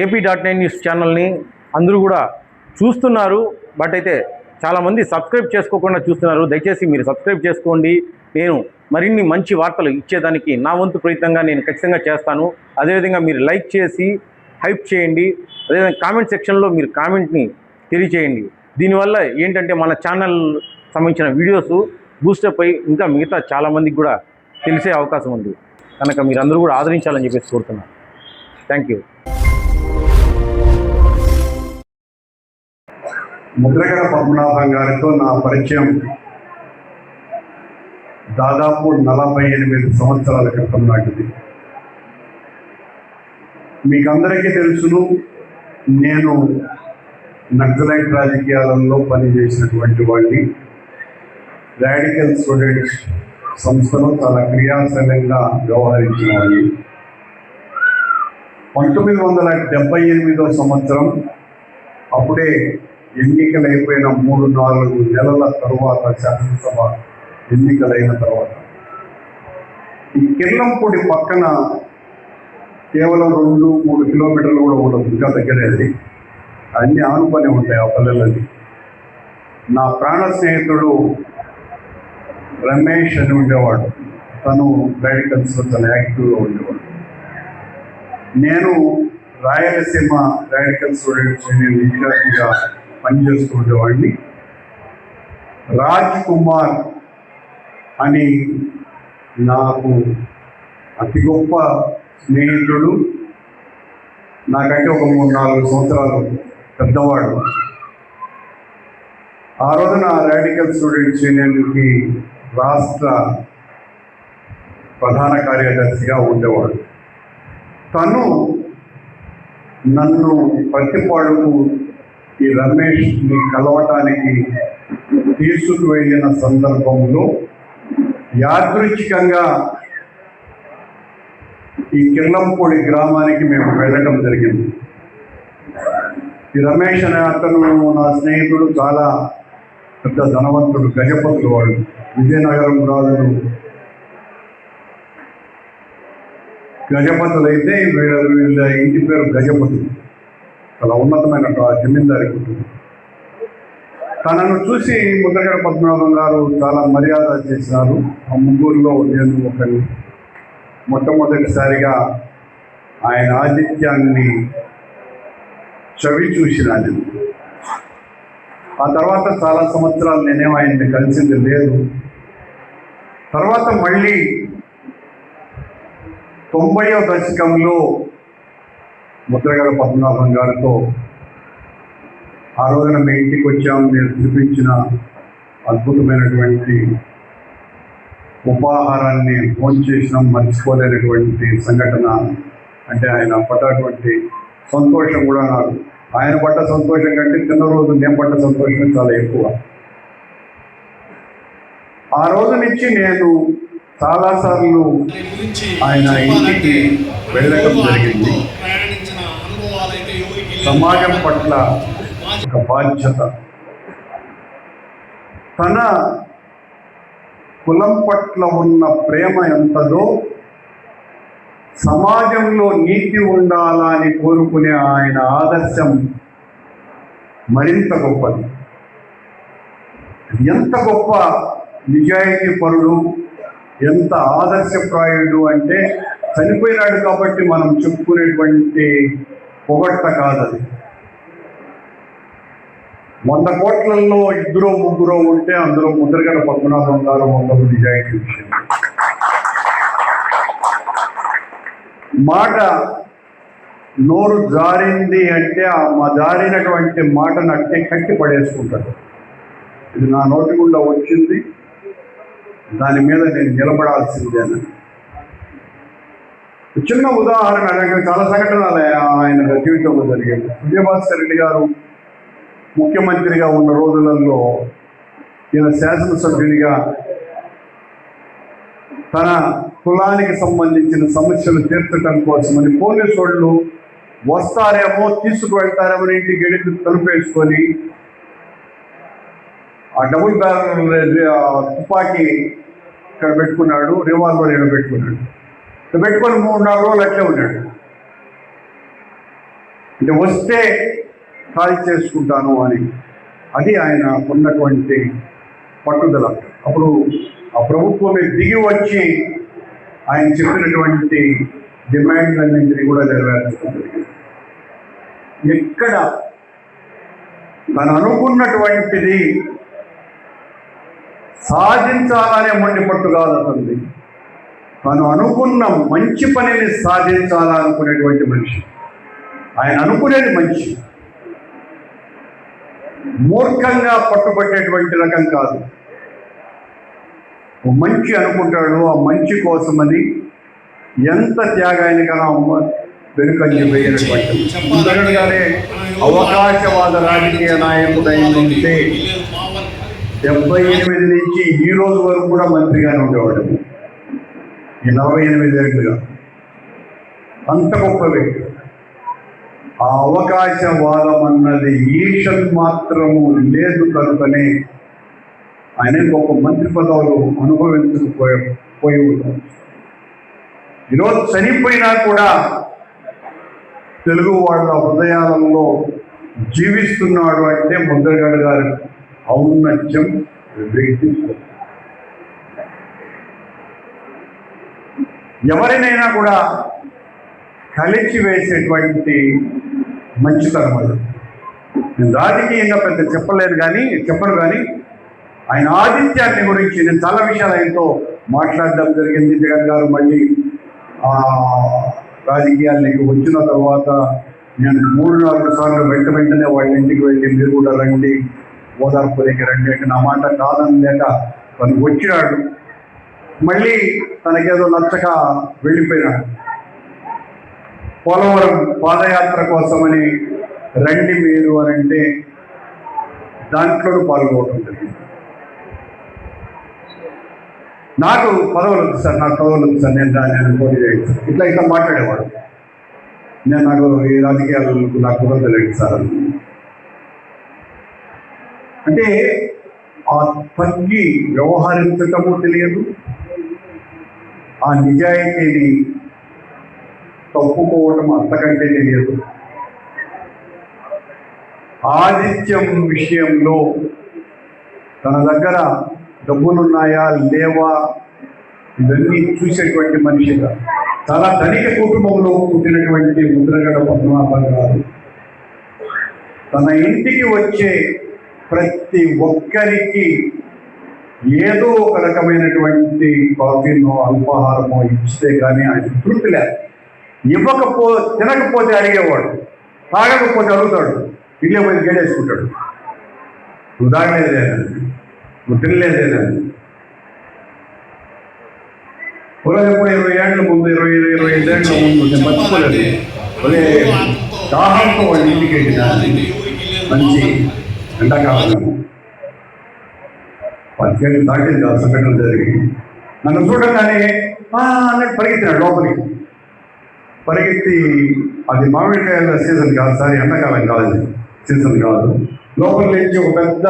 AP.9 news ఛానల్ని అందరూ కూడా చూస్తున్నారు. బట్ అయితే చాలామంది సబ్స్క్రైబ్ చేసుకోకుండా చూస్తున్నారు. దయచేసి మీరు సబ్స్క్రైబ్ చేసుకోండి. నేను మరిన్ని మంచి వార్తలు ఇచ్చేదానికి నా వంతు ప్రయత్నంగా నేను ఖచ్చితంగా చేస్తాను. అదేవిధంగా మీరు లైక్ చేసి హైప్ చేయండి. అదేవిధంగా కామెంట్ సెక్షన్లో మీరు కామెంట్ని తెలియచేయండి. దీనివల్ల ఏంటంటే మన ఛానల్ సంబంధించిన వీడియోస్ బూస్టప్ అయి ఇంకా మిగతా చాలామందికి కూడా తెలిసే అవకాశం ఉంది. కనుక మీరందరూ కూడా ఆదరించాలని చెప్పేసి కోరుతున్నాను. Thank you. ముద్రగడ పద్మనాభం గారితో నా పరిచయం దాదాపు 48 సంవత్సరాల క్రితం నాటిది. మీకందరికీ తెలుసును, నేను నక్సలైట్ రాజకీయాలలో పనిచేసినటువంటి వాడిని. రాడికల్ స్టూడెంట్స్ సంస్థలో చాలా క్రియాశీలంగా వ్యవహరించిన వాడిని. 1978వ సంవత్సరం అప్పుడే ఎన్నికలు అయిపోయిన 3-4 నెలల తరువాత, శాసనసభ ఎన్నికలైన తర్వాత, ఈ కిర్లంపూడి పక్కన కేవలం 2-3 కిలోమీటర్లు కూడా ఉండదు, ఇంకా దగ్గరే. అది అన్నీ ఆనుకొని ఉంటాయి ఆ పల్లెలని. నా ప్రాణ స్నేహితుడు రమేష్ అని ఉండేవాడు. తను రాడికల్స్లో చాలా యాక్టివ్గా ఉండేవాడు. నేను రాయలసీమ రాడికల్ స్టూడెంట్స్ యూనియన్ ఇన్ఛార్జిగా పనిచేస్తూ ఉండేవాడిని. రాజ్ కుమార్ అని నాకు అతి గొప్ప స్నేహితుడు, నాకంటే ఒక 3-4 సంవత్సరాలు పెద్దవాడు. ఆ రోజున రాడికల్ స్టూడెంట్స్ యూనియన్కి రాష్ట్ర ప్రధాన కార్యదర్శిగా ఉండేవాడు. తను నన్ను పత్తిపాడుకు ఈ రమేష్ని కలవటానికి తీసుకువెళ్ళిన సందర్భంలో యాదృచ్ఛికంగా ఈ కిర్లంపూడి గ్రామానికి మేము వెళ్ళడం జరిగింది. ఈ రమేష్ అనే అతను నా స్నేహితుడు, చాలా పెద్ద ధనవంతుడు, గజపతులు. వాడు విజయనగరం రాజులు గజపతులు అయితే వీళ్ళ ఇంటి పేరు గజపతులు. చాలా ఉన్నతమైన జమీందారి కుటుంబం. తనను చూసి ముద్రగడ పద్మనాభం గారు చాలా మర్యాద చేసినారు. ఆ ముగ్గురులో నేను ఒకరిని. మొట్టమొదటిసారిగా ఆయన ఆతిథ్యాన్ని చవి చూసినాను. ఆ తర్వాత చాలా సంవత్సరాలు నేనేం ఆయన్ని కలిసింది లేదు. తర్వాత మళ్ళీ 90వ దశకంలో ముద్రగడ పద్మనాభం గారితో ఆ రోజున మీ ఇంటికి వచ్చాము. మీరు చూపించిన అద్భుతమైనటువంటి ఉపాహారాన్ని భోంచేసినాం, మర్చిపోలేనటువంటి సంఘటన. అంటే ఆయన పడ్డటువంటి సంతోషం కూడా నాకు, ఆయన పడ్డ సంతోషం కంటే చిన్న రోజు నేను పడ్డ సంతోషం చాలా ఎక్కువ. ఆ రోజు నుంచి నేను చాలాసార్లు ఆయన ఇంటికి వెళ్ళడం జరిగింది. సమాజం పట్ల ఒక బాధ్యత, తన కులం పట్ల ఉన్న ప్రేమ ఎంతదో, సమాజంలో నీతి ఉండాలని కోరుకునే ఆయన ఆదర్శం మరింత గొప్పది. ఎంత గొప్ప నిజాయితీ పరుడు, ఎంత ఆదర్శప్రాయుడు అంటే చనిపోయినాడు కాబట్టి మనం చెప్పుకునేటువంటి పొగట్ట కాదది. 100 కోట్లలో 2-3 ఉంటే అందులో ముద్రగడ పద్మనాభం గారు 100 నిజాయితీ విషయం. మాట నోరు జారింది అంటే ఆ జారినటువంటి మాటను అట్టే కట్టి పడేసుకుంటాడు. ఇది నా నోటి గుండా వచ్చింది, దాని మీద నేను నిలబడాల్సిందేనని. చిన్న ఉదాహరణ, చాలా సంఘటనలు ఆయన జీవితంలో జరిగాయి. విజయభాస్కర్ రెడ్డి గారు ముఖ్యమంత్రిగా ఉన్న రోజులలో ఈయన శాసనసభ్యునిగా తన కులానికి సంబంధించిన సమస్యలు తీర్చడం కోసమని పోలీసు వాళ్ళు వస్తారేమో, తీసుకువెళ్తారేమో ఇంటికి గడికి తలుపేసుకొని ఆ డబుల్ బ్యారల్ తుపాకీ ఇక్కడ పెట్టుకున్నాడు, రివాల్వర్ ఇక్కడ పెట్టుకున్నాడు. పెట్టుకొని 3-4 రోజులు అట్లే ఉన్నాడు. అంటే వస్తే ఖాళీ చేసుకుంటాను అని. అది ఆయన ఉన్నటువంటి పట్టుదల. అప్పుడు ఆ ప్రభుత్వమే దిగి వచ్చి ఆయన చెప్పినటువంటి డిమాండ్లన్నింటినీ కూడా నెరవేర్చుకుంటుంది. ఎక్కడ తను అనుకున్నటువంటిది సాధించాలనే మొండి పట్టు కాదు అతనిది. తను అనుకున్న మంచి పనిని సాధించాలనుకునేటువంటి మనిషి. ఆయన అనుకునేది మంచి, మూర్ఖంగా పట్టుబట్టేటువంటి రకం కాదు. మంచి అనుకుంటాడు, ఆ మంచి కోసమని ఎంత త్యాగానికైనా వెనుకంజ వేయనటువంటి ముందరగానే అవకాశవాద రాజకీయ నాయకుడైతే 78 నుంచి ఈ రోజు వరకు కూడా మంత్రిగానే ఉండేవాడు. ఈ 48 ఏళ్ళుగా అంత గొప్ప వ్యక్తి. ఆ అవకాశవాదం అన్నది ఈషన్ మాత్రము లేదు కనుకనే ఆయన గొప్ప మంత్రి పదవులు అనుభవించకపోయి ఉంటారు. ఈరోజు చనిపోయినా కూడా తెలుగు వాళ్ళ హృదయాలలో జీవిస్తున్నాడు అంటే ముద్రగడ గారి ఔన్నత్యం, వ్యక్తిత్వం. ఎవరినైనా కూడా కలిసి వేసేటువంటి మంచితనం అది. నేను రాజకీయంగా పెద్ద చెప్పను కానీ ఆయన ఆదిత్యాన్ని గురించి నేను చాలా విషయాలు ఆయనతో మాట్లాడడం జరిగింది. జగన్ గారు మళ్ళీ రాజకీయాల్లోకి వచ్చిన తర్వాత నేను 3-4 సార్లు వెంటనే వాళ్ళ ఇంటికి వెళ్ళి మీరు కూడా రండి, ఓదార్పులకి రండి అంటే నా మాట కాదని లేక తను వచ్చినాడు. మళ్ళీ తనకేదో నచ్చక వెళ్ళిపోయినాడు. పోలవరం పాదయాత్ర కోసమని రండి మీరు అని అంటే దాంట్లో పాల్గొనడం జరిగింది. నాకు పదవులు వద్దు సార్, నేను దాన్ని పోటీ చేయను సార్, ఇట్లా మాట్లాడేవాడు. నాకు ఈ రాజకీయాలకు నాకు కుదరలేదు సార్ అంటే ఆ తగ్గి వ్యవహరించటము తెలియదు, ఆ నిజాయితీని తప్పుకోవటం అంతకంటే తెలియదు. ఆదిత్యం విషయంలో తన దగ్గర డబ్బులున్నాయా లేవా ఇవన్నీ చూసేటువంటి మనిషిగా, చాలా ధనిక కుటుంబంలో పుట్టినటువంటి ముద్రగడ పద్మనాభం గారు తన ఇంటికి వచ్చే ప్రతి ఒక్కరికి ఏదో ఒక రకమైనటువంటి కాఫీనో అల్పాహారమో ఇస్తే కానీ ఆయన తృప్తి లేదు. తినకపోతే అడిగేవాడు, తాగకపోతే అడుగుతాడు, ఇళ్ళే పోయి గేడేసుకుంటాడు. నువ్వు తాగలేదేనండి, నువ్వు తినలేదేనండి. ఎప్పుడు 20 ఏళ్ళ ముందు 25 ఏళ్ళ ముందు నేను మర్చిపోలేదు. ఒరే దాహంతో వాళ్ళ ఇంటికి వెళ్ళిన మంచి ఎండాకాలం 10 ఏళ్ళు దాటింది ఆ సంఘటన జరిగి. నన్ను చూడగానే అన్నట్టు పరిగెత్తినాడు లోపలికి. పరిగెత్తి అది మామిడికాయల సీజన్ కాదు సార్, ఎండాకాలం కాదు సీజన్ కాదు. లోపల నుంచి ఒక పెద్ద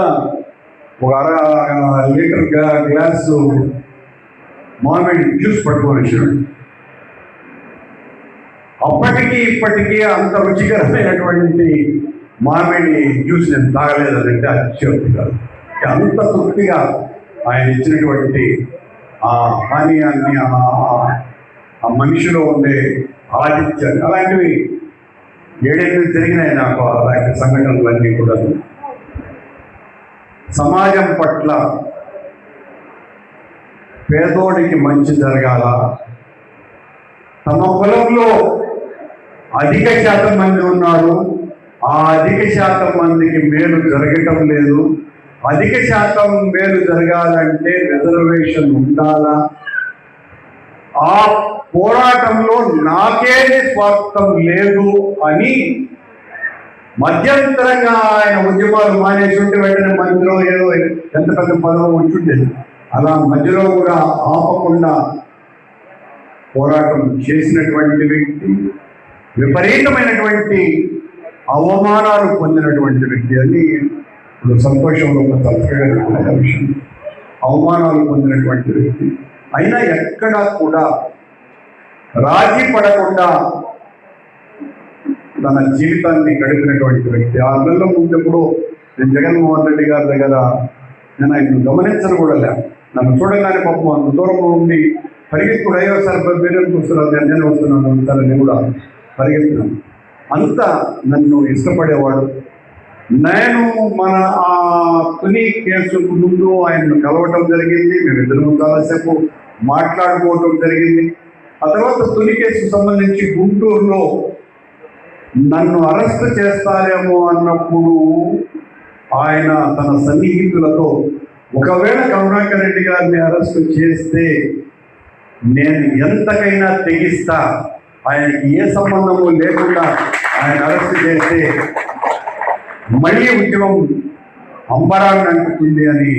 1/2 లీటర్ గ్లాసు మామిడి జ్యూస్ పట్టుకొని వచ్చినాడు. అప్పటికి ఇప్పటికీ అంత రుచికరమైనటువంటి మామిడి జ్యూస్ నేను తాగలేదంటే అత్యోక్తి కాదు. అంత తృప్తిగా ఆయన ఇచ్చినటువంటి ఆ పానీయాన్ని, ఆ మనిషిలో ఉండే ఆదిత్యాన్ని, అలాంటివి 7-8 జరిగినాయి నాకు. అలాంటి సంఘటనలన్నీ కూడా సమాజం పట్ల పేదోడికి మంచి జరగాల, తమ కులంలో అధిక శాతం మంది ఉన్నారు, ఆ అధిక శాతం మందికి మేలు జరగటం లేదు, అధిక శాతం మేలు జరగాలంటే రిజర్వేషన్ ఉండాలా, ఆ పోరాటంలో నాకేది స్వార్థం లేదు అని మధ్యంతరంగా ఆయన ఉద్యమాలు మానేసి ఉంటే వెంటనే మధ్యలో ఏదో ఎంత పెద్ద పదవి ఉంచుండేది. అలా మధ్యలో కూడా ఆపకుండా పోరాటం చేసినటువంటి వ్యక్తి, విపరీతమైనటువంటి అవమానాలు పొందినటువంటి వ్యక్తి. అని ఇప్పుడు సంతోషంలో తప్పగా విషయం. అవమానాలు పొందినటువంటి వ్యక్తి అయినా ఎక్కడా కూడా రాజీ పడకుండా తన జీవితాన్ని గడిపినటువంటి వ్యక్తి. 6 నెలల ముందు ఎప్పుడో నేను జగన్మోహన్ రెడ్డి గారి దగ్గర నేను ఆయన గమనించను కూడా లే. నన్ను చూడగానే పాపం అంత దూరంలో ఉండి పరిగెత్తుడు అయ్యో సార్ వేరే కూర్చున్నాను నేను వస్తున్నాను సార్ నేను కూడా పరిగెత్తున్నాను. అంత నన్ను ఇష్టపడేవాడు. నేను మన ఆ తుని కేసుకు ముందు ఆయన్ను కలవటం జరిగింది. మేమిద్దరం చాలాసేపు మాట్లాడుకోవటం జరిగింది. ఆ తర్వాత తుని కేసుకు సంబంధించి గుంటూరులో నన్ను అరెస్ట్ చేస్తారేమో అన్నప్పుడు ఆయన తన సన్నిహితులతో ఒకవేళ కరుణాకర్ రెడ్డి గారిని అరెస్ట్ చేస్తే నేను ఎంతకైనా తెగిస్తా, ఆయనకి ఏ సంబంధము లేకుండా ఆయన అరెస్ట్ చేస్తే మళ్ళీ ఉద్యమం అంబరాన్ని అంటుతుంది అని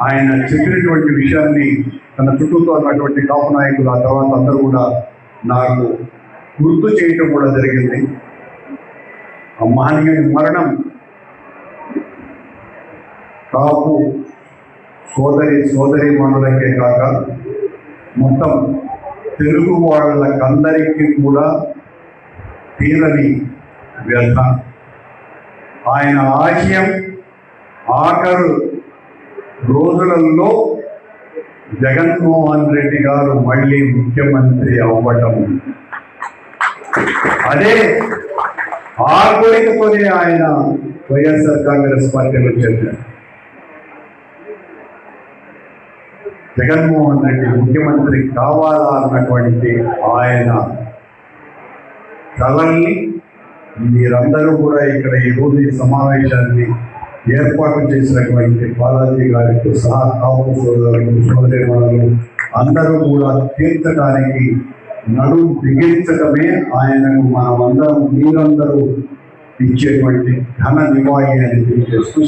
ఆయన చెప్పినటువంటి విషయాన్ని తన చుట్టూతో ఉన్నటువంటి కాపు నాయకులు ఆ తర్వాత అందరూ కూడా నాకు గుర్తు చేయటం కూడా జరిగింది. ఆ మహనీయుని మరణం కాపు సోదరి మనులకే కాక మొత్తం తెలుగు వాళ్ళకందరికీ కూడా తీరని వ్యర్థ. ఆయన ఆశయం ఆఖరు రోజులలో జగన్మోహన్ రెడ్డి గారు మళ్ళీ ముఖ్యమంత్రి అవ్వటం. అదే ఆ కోరికతోనే ఆయన వైఎస్ఆర్ కాంగ్రెస్ పార్టీలో చేశారు. జగన్మోహన్ రెడ్డి ముఖ్యమంత్రి కావాలా అన్నటువంటి ఆయన కళల్ని మీరందరూ కూడా ఇక్కడ ఈరోజు ఈ సమావేశాన్ని ఏర్పాటు చేసినటువంటి బాలాజీ గారికి సహా కాపు సోదరులు సోదరిమణులు అందరూ కూడా తీర్చడానికి నడుం బిగించడమే ఆయనకు మనమందరం మీరందరూ ఇచ్చేటువంటి ఘన నివాళి అని తెలియజేస్తూ